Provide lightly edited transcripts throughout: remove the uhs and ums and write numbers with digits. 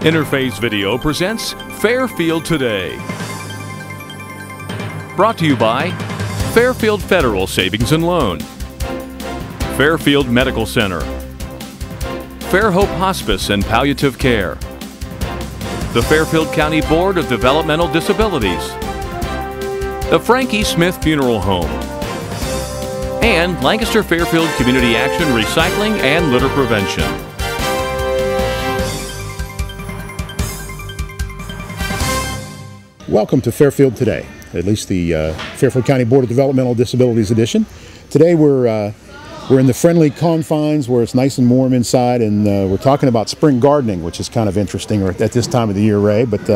Innerphase Video presents Fairfield Today. Brought to you by Fairfield Federal Savings and Loan, Fairfield Medical Center, Fair Hope Hospice and Palliative Care, the Fairfield County Board of Developmental Disabilities, the Frankie Smith Funeral Home, and Lancaster Fairfield Community Action Recycling and Litter Prevention. Welcome to Fairfield Today, at least the Fairfield County Board of Developmental Disabilities edition. Today we're in the friendly confines where it's nice and warm inside, and we're talking about spring gardening, which is kind of interesting at this time of the year, Ray. But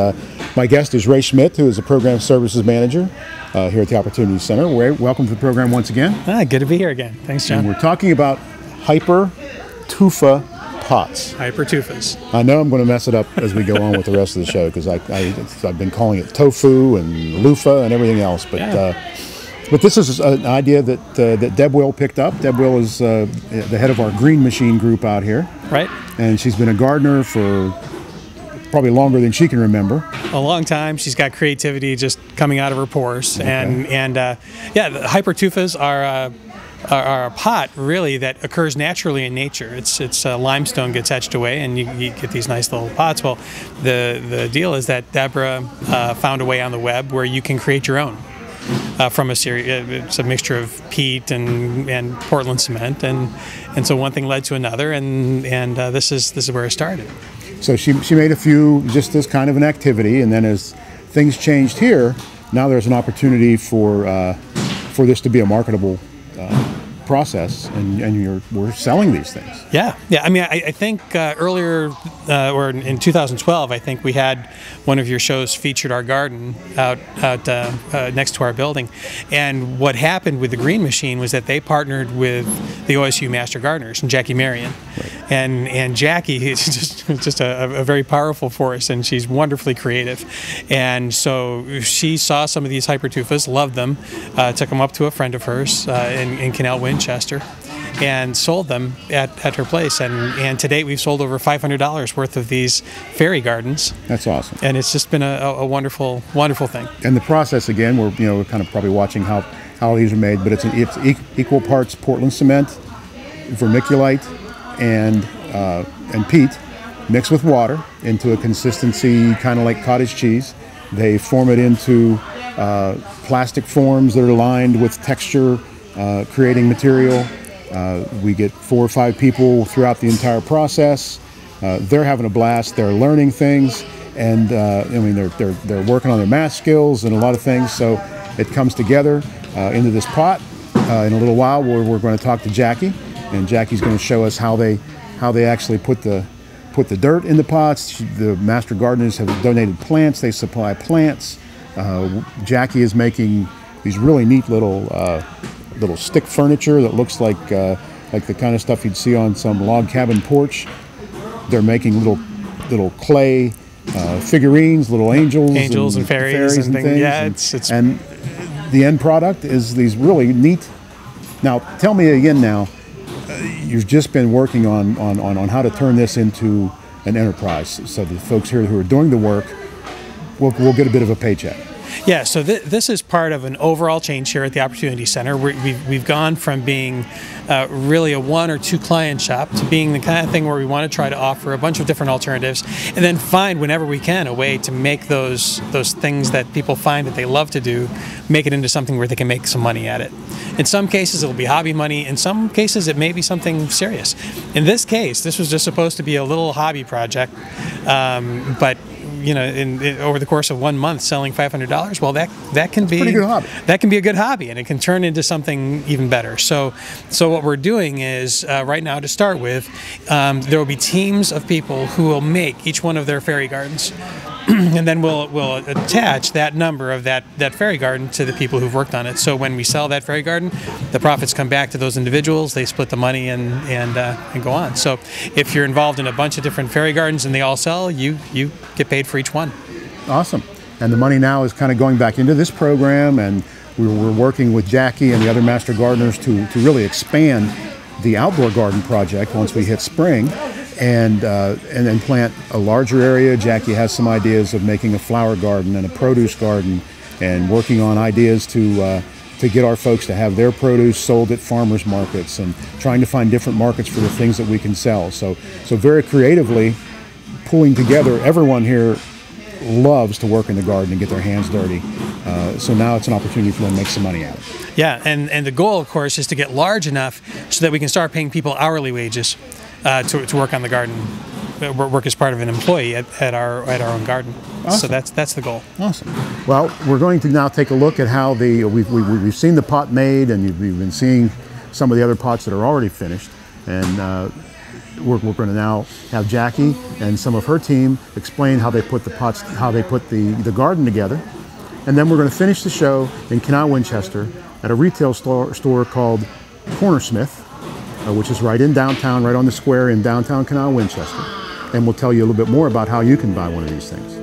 my guest is Ray Schmidt, who is the Program Services Manager here at the Opportunity Center. Ray, welcome to the program once again. Good to be here again. Thanks, John. And we're talking about hyper-tufa pots. Hyper-tufas. I know I'm going to mess it up as we go on with the rest of the show, because I've been calling it tofu and loofah and everything else. But but this is an idea that Deb Will picked up. Deb Will is the head of our Green Machine group out here. Right. And she's been a gardener for probably longer than she can remember. A long time. She's got creativity just coming out of her pores. Okay. And the hyper-tufas are a pot really that occurs naturally in nature. It's limestone gets etched away, and you get these nice little pots. Well, the deal is that Deborah found a way on the web where you can create your own from a series. It's a mixture of peat and Portland cement, and so one thing led to another, and this is where it started. So she made a few just as kind of an activity, and then as things changed here, now there's an opportunity for this to be a marketable process, and we're selling these things. Yeah. I mean, I think earlier, or in 2012, I think we had one of your shows featured our garden out next to our building. And what happened with the Green Machine was that they partnered with the OSU Master Gardeners and Jackie Marion. Right. And Jackie is just a very powerful force, and she's wonderfully creative. And so she saw some of these hyper-tufas, loved them, took them up to a friend of hers in Canal Winchester, and sold them at her place. And to date, we've sold over $500 worth of these fairy gardens. That's awesome. And it's just been a wonderful, wonderful thing. And the process, again, we're kind of probably watching how these are made, but it's equal parts Portland cement, vermiculite, and peat mixed with water into a consistency kind of like cottage cheese. They form it into plastic forms that are lined with texture, creating material. We get 4 or 5 people throughout the entire process. They're having a blast. They're learning things, and I mean they're working on their math skills and a lot of things. So it comes together into this pot. In a little while, we're going to talk to Jackie, and Jackie's going to show us how they actually put the dirt in the pots. The Master Gardeners have donated plants. They supply plants. Jackie is making these really neat little stick furniture that looks like the kind of stuff you'd see on some log cabin porch. They're making little clay figurines, little angels and fairies and things. Yeah, and the end product is these really neat. Now, tell me again. Now, you've just been working on how to turn this into an enterprise, so the folks here who are doing the work will get a bit of a paycheck. Yeah, so this is part of an overall change here at the Opportunity Center. We've gone from being really a 1 or 2 client shop to being the kind of thing where we want to try to offer a bunch of different alternatives, and then find whenever we can a way to make those things that people find that they love to do, make it into something where they can make some money at it. In some cases it'll be hobby money. In some cases it may be something serious. In this case, this was just supposed to be a little hobby project, but over the course of 1 month, selling $500, well, that can be pretty good hobby. That can be a good hobby, and it can turn into something even better. So what we're doing is right now, to start with, there will be teams of people who will make each one of their fairy gardens. And then we'll attach that number of that fairy garden to the people who've worked on it. So when we sell that fairy garden, the profits come back to those individuals. They split the money and go on. So if you're involved in a bunch of different fairy gardens and they all sell, you get paid for each one. Awesome. And the money now is kind of going back into this program, and we're working with Jackie and the other Master Gardeners to really expand the outdoor garden project once we hit spring. and then plant a larger area. Jackie has some ideas of making a flower garden and a produce garden, and working on ideas to get our folks to have their produce sold at farmers markets, and trying to find different markets for the things that we can sell. So very creatively pulling together. Everyone here loves to work in the garden and get their hands dirty. So now it's an opportunity for them to make some money out of it. Yeah, and the goal, of course, is to get large enough so that we can start paying people hourly wages to work on the garden, work as part of an employee at our own garden. Awesome. So that's the goal. Awesome. Well, we're going to now take a look at how we've seen the pot made, and we've been seeing some of the other pots that are already finished, and we're going to now have Jackie and some of her team explain how they put the garden together, and then we're going to finish the show in Canal Winchester at a retail store called Cornersmith, which is right in downtown, right on the square in downtown Canal Winchester, and we'll tell you a little bit more about how you can buy one of these things.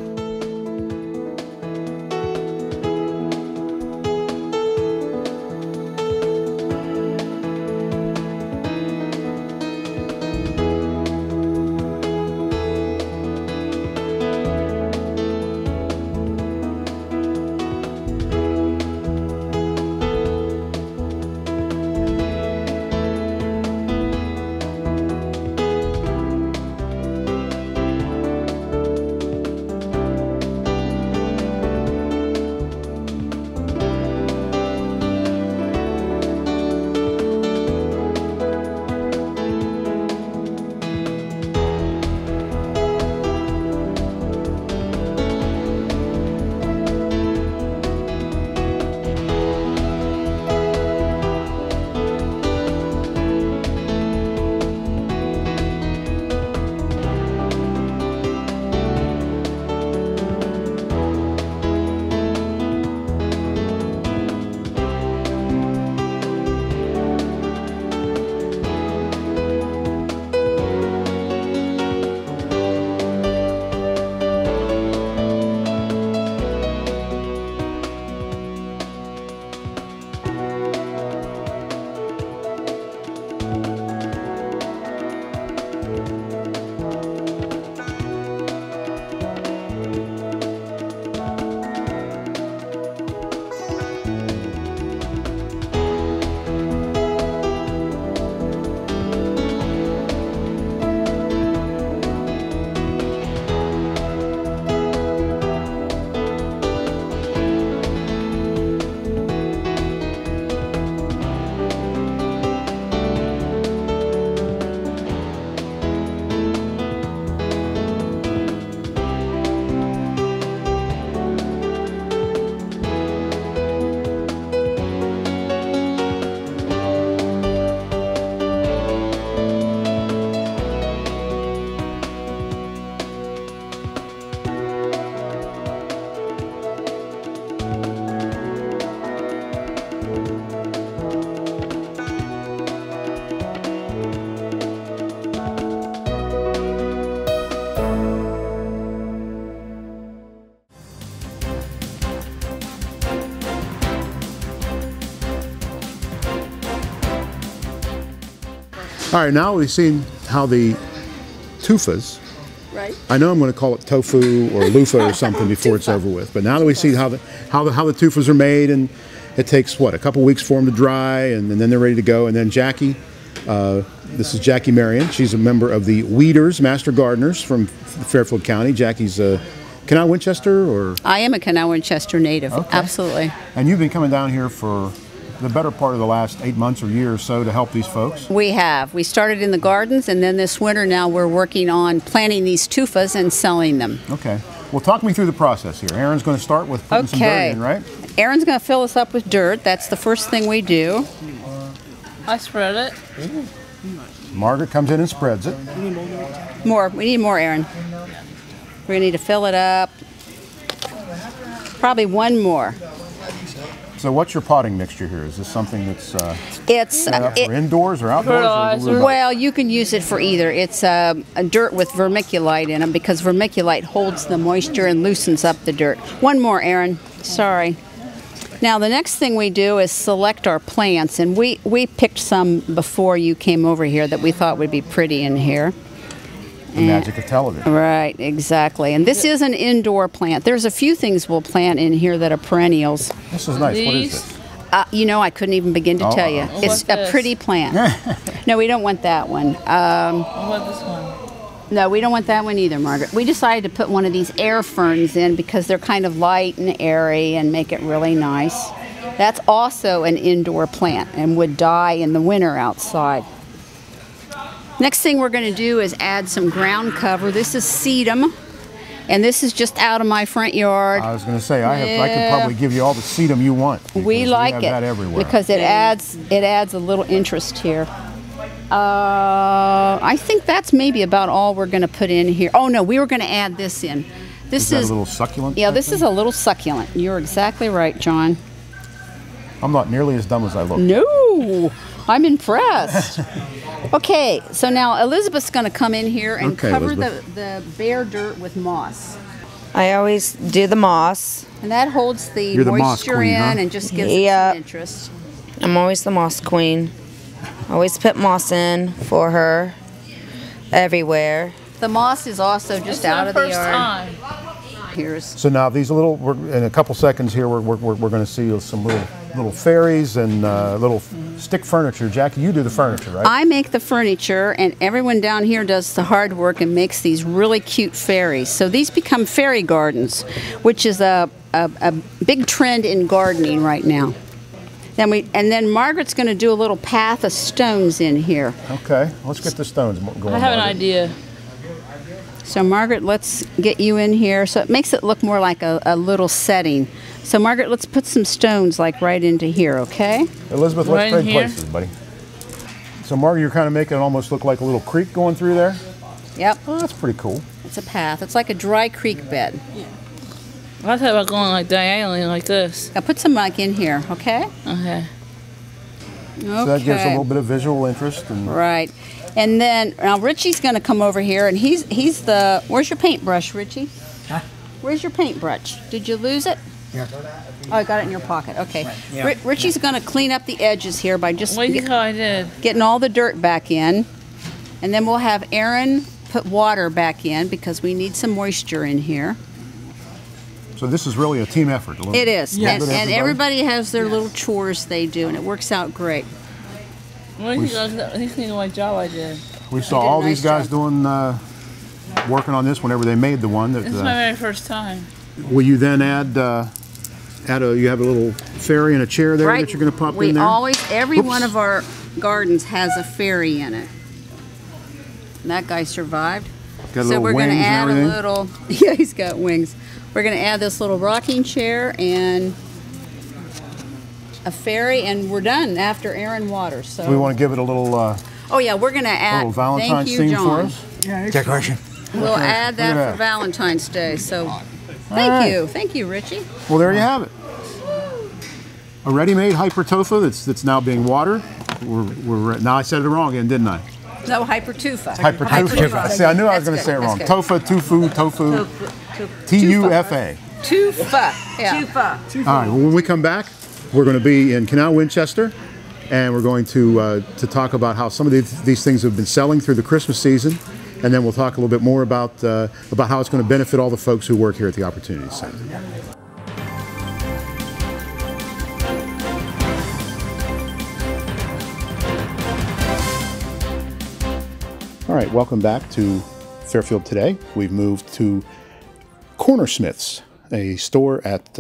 All right, now we've seen how the tufas, right? I know I'm going to call it tofu or loofah or something before it's over with, but now that we see how the tufas are made, and it takes what, a couple weeks for them to dry, and then they're ready to go. And then Jackie, this is Jackie Marion. She's a member of the Weeders, Master Gardeners from Fairfield County. Jackie's Canal Winchester, or? I am a Canal Winchester native, okay. Absolutely. And you've been coming down here for the better part of the last 8 months or year or so to help these folks? We have. We started in the gardens, and then this winter now we're working on planting these tufas and selling them. Okay. Well, talk me through the process here. Aaron's going to start with putting some dirt in, right? Aaron's going to fill us up with dirt. That's the first thing we do. I spread it. Margaret comes in and spreads it. More. We need more, Aaron. We're going to need to fill it up. Probably one more. So what's your potting mixture here? Is this something that's it's set up for indoors or outdoors? Or well, you can use it for either. It's a dirt with vermiculite in it, because vermiculite holds the moisture and loosens up the dirt. One more, Aaron. Sorry. Now the next thing we do is select our plants, and we picked some before you came over here that we thought would be pretty in here. The magic of television. Right, exactly. And this is an indoor plant. There's a few things we'll plant in here that are perennials. This is nice. What is this? You know, I couldn't even begin to tell you. It's a pretty plant. No, we don't want that one. What about this one? No, we don't want that one either, Margaret. We decided to put one of these air ferns in because they're kind of light and airy and make it really nice. That's also an indoor plant and would die in the winter outside. Next thing we're going to do is add some ground cover. This is sedum, and this is just out of my front yard. I was going to say, I could probably give you all the sedum you want. We like have it that everywhere. because it adds a little interest here. I think that's maybe about all we're going to put in here. Oh no, we were going to add this in. This is a little succulent? Yeah, this is a little succulent. You're exactly right, John. I'm not nearly as dumb as I look. No, I'm impressed. Okay, so now Elizabeth's going to come in here and cover the bare dirt with moss. I always do the moss. And that holds the moss moisture queen, in huh? and just gives it some interest. I'm always the moss queen. Always put moss in for her everywhere. The moss is also just out of the yard. Here's So now these little, in a couple seconds here, we're going to see some little fairies and little stick furniture. Jackie, you do the furniture, right? I make the furniture, and everyone down here does the hard work and makes these really cute fairies. So these become fairy gardens, which is a big trend in gardening right now. Then Margaret's going to do a little path of stones in here. Okay, let's get the stones going. I have an idea. So Margaret, let's get you in here. So it makes it look more like a little setting. So Margaret, let's put some stones like right into here, okay? Elizabeth, let's trade places, buddy. So Margaret, you're kind of making it almost look like a little creek going through there? Yep. Oh, that's pretty cool. It's a path. It's like a dry creek bed. I thought about going like diagonally like this. Now put some like in here, okay? Okay. So that gives a little bit of visual interest. Right. And then now Richie's going to come over here, and he's the. Where's your paintbrush, Richie? Huh? Where's your paintbrush? Did you lose it? Yeah. Oh, I got it in your pocket. Okay. Right, yeah. Richie's going to clean up the edges here by just I did. getting all the dirt back in, and then we'll have Aaron put water back in because we need some moisture in here. So this is really a team effort. It is, Yes. and everybody has their little chores they do, and it works out great. What do you think of my job I did? We saw all these guys doing, working on this whenever they made the one. This is my very first time. Will you then add you have a little fairy and a chair there that you're going to pop in there? Every one of our gardens has a fairy in it. And that guy survived. Got So little we're going to wings and add a everything? little, yeah, he's got wings. We're going to add this little rocking chair and a fairy, and we're done after Aaron waters. So We want to give it a little oh yeah, we're going to add. little Valentine's thank you, theme John. for us. Decoration. We'll add that Look at for that. Valentine's Day. So right. thank you, Richie. Well, there you have it. A ready-made hyper tofu that's now being watered. Now I said it wrong again, didn't I? No, hypertufa. Hyper tofu. See, I knew I was going to say it wrong. That's Tofu, tofu. T-U-F-A. Tufa. Yeah. All right. Well, when we come back, we're going to be in Canal Winchester, and we're going to talk about how some of these things have been selling through the Christmas season, and then we'll talk a little bit more about how it's going to benefit all the folks who work here at the Opportunity Center. All right, welcome back to Fairfield today. We've moved to Cornersmith's, a store at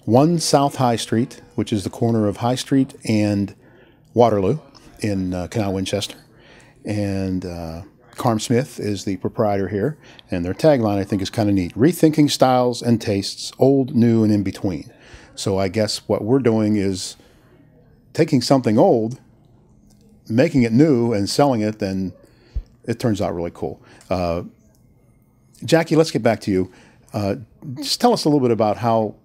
1 South High Street, which is the corner of High Street and Waterloo in Canal Winchester. And Carm Smith is the proprietor here, and their tagline I think is kind of neat. Rethinking styles and tastes, old, new, and in between. So I guess what we're doing is taking something old, making it new, and selling it, and it turns out really cool. Jackie, let's get back to you. Just tell us a little bit about how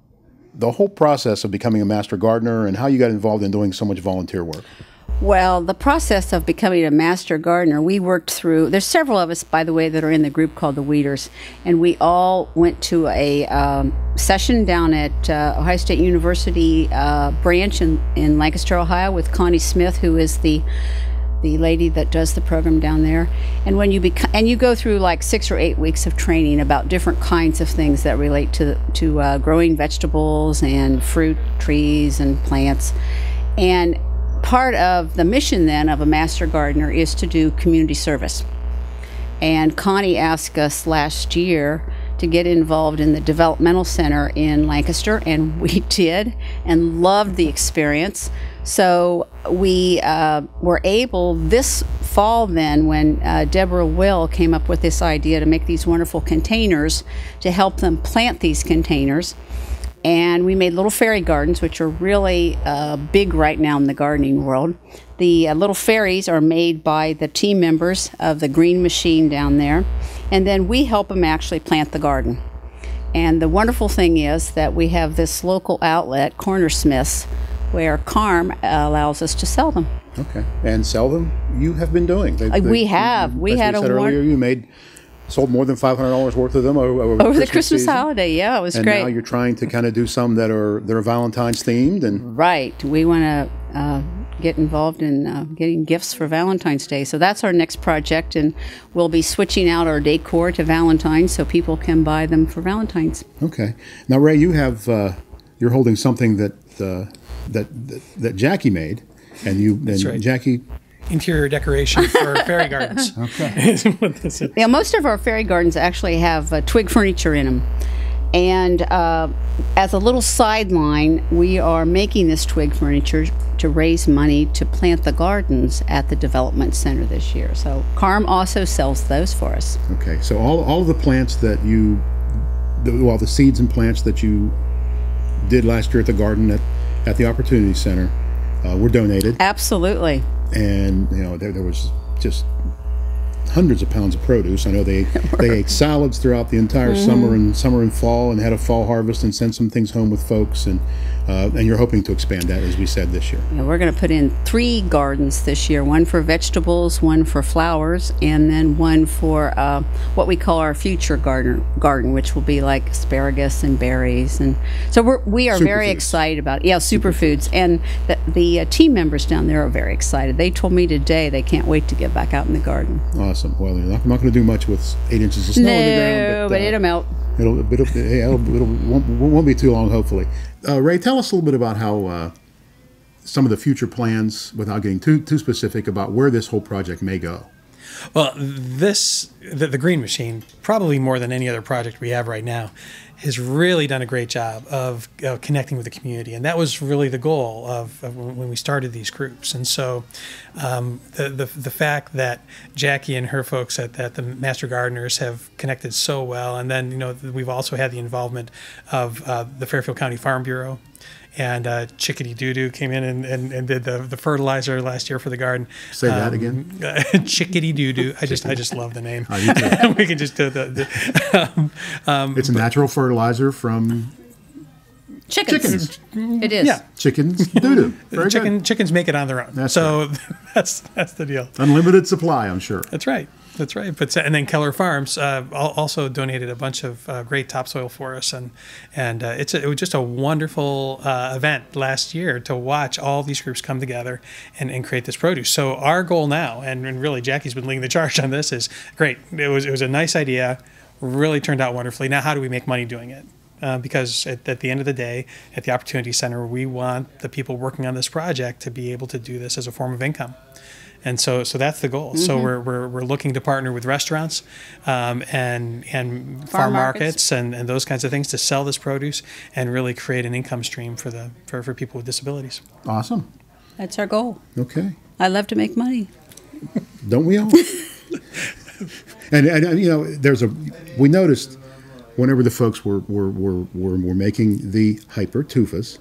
the whole process of becoming a master gardener and how you got involved in doing so much volunteer work. Well, the process of becoming a master gardener, we worked through, there's several of us, by the way, that are in the group called the Weeders, and we all went to a session down at Ohio State University branch in Lancaster, Ohio with Connie Smith, who is the lady that does the program down there. And when you you go through like 6 or 8 weeks of training about different kinds of things that relate to growing vegetables and fruit trees and plants. And part of the mission then of a master gardener is to do community service. And Connie asked us last year to get involved in the developmental center in Lancaster, and we did and loved the experience. So we were able this fall then, when Deborah Will came up with this idea to make these wonderful containers to help them plant these containers. And we made little fairy gardens, which are really big right now in the gardening world. The little fairies are made by the team members of the Green Machine down there. And then we help them actually plant the garden. And the wonderful thing is that we have this local outlet, Cornersmiths, where Carm allows us to sell them. Okay. And sell them, you have been doing. We have. We had a earlier, you sold more than $500 worth of them over the Christmas holiday. Yeah, it was great. And now you're trying to kind of do some that are Valentine's themed. And right. We want to get involved in getting gifts for Valentine's Day. So that's our next project, and we'll be switching out our decor to Valentine's so people can buy them for Valentine's. Okay. Now, Ray, you have you're holding something that Jackie made, and That's right. Jackie. Interior decoration for fairy gardens. Okay. Yeah, most of our fairy gardens actually have twig furniture in them. And as a little sideline, we are making this twig furniture to raise money to plant the gardens at the development center this year. So Carm also sells those for us. Okay, so all of the plants that the seeds and plants that you did last year at the garden at the Opportunity Center were donated. Absolutely. And there was just hundreds of pounds of produce. I know they ate salads throughout the entire summer and fall, and had a fall harvest and sent some things home with folks. And you're hoping to expand that, as we said, this year. Yeah, we're going to put in 3 gardens this year: one for vegetables, one for flowers, and then one for what we call our future garden, which will be like asparagus and berries. And so we are very excited about it. Yeah, superfoods. And the team members down there are very excited. They told me today they can't wait to get back out in the garden. Awesome. Well, I'm not going to do much with 8 inches of snow on the ground. No, but it'll melt. It won't be too long, hopefully. Ray, tell us a little bit about how some of the future plans, without getting too specific, about where this whole project may go. Well, the Green Machine, probably more than any other project we have right now, has really done a great job of connecting with the community, and that was really the goal of when we started these groups. And so, the fact that Jackie and her folks at the Master Gardeners have connected so well, and then we've also had the involvement of the Fairfield County Farm Bureau. And Chickadee Doo-Doo came in and did the fertilizer last year for the garden. Say that again. Chickadee Doo-Doo. I just love the name. We can just do it's a natural fertilizer from chickens. It is. Yeah, chickens doo-doo. Very good. Chickens make it on their own. That's the deal. Unlimited supply, I'm sure. That's right. And then Keller Farms also donated a bunch of great topsoil for us, and it was just a wonderful event last year to watch all these groups come together and create this produce. So our goal now, and really Jackie's been leading the charge on this, is great. It was a nice idea, really turned out wonderfully. Now how do we make money doing it? Because at the end of the day, at the Opportunity Center, we want the people working on this project to be able to do this as a form of income. And so that's the goal. So we're looking to partner with restaurants and farm markets and those kinds of things to sell this produce and really create an income stream for people with disabilities. Awesome. That's our goal. Okay. I love to make money. Don't we all? and we noticed whenever the folks were making the hyper tufas.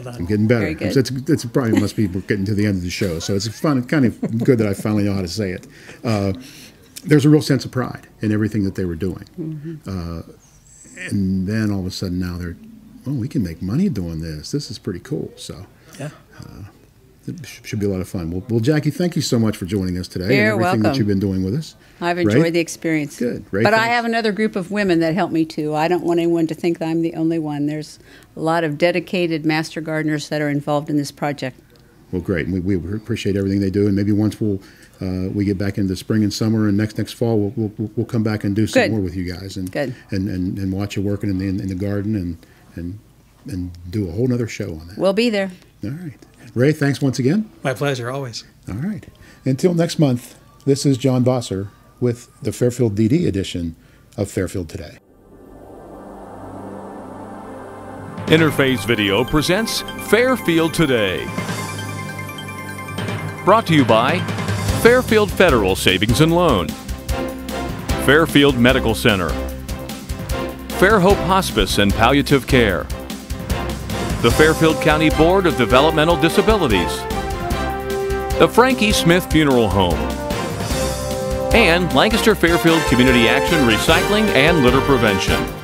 I'm getting better. It's probably must be we're getting to the end of the show, so it's fun, kind of good that I finally know how to say it. There's a real sense of pride in everything that they were doing, and then all of a sudden now we can make money doing this. This is pretty cool. So yeah. It should be a lot of fun. Well, Jackie, thank you so much for joining us today. You're and everything welcome. that you've been doing with us. I've enjoyed the experience. Good. Ray, but thanks. I have another group of women that help me too. I don't want anyone to think that I'm the only one. There's a lot of dedicated master gardeners that are involved in this project. Well, great. And we appreciate everything they do. And maybe once we'll we get back into spring and summer, and next fall we'll come back and do some Good. more with you guys, and Good. and watch you working in the garden and do a whole nother show on that. We'll be there. All right, Ray, thanks once again. My pleasure, always. All right, until next month, this is John Bosser with the Fairfield DD edition of Fairfield Today. Innerphase Video presents Fairfield Today. Brought to you by Fairfield Federal Savings and Loan, Fairfield Medical Center, Fairhope Hospice and Palliative Care, the Fairfield County Board of Developmental Disabilities, the Frankie Smith Funeral Home, and Lancaster Fairfield Community Action Recycling and Litter Prevention.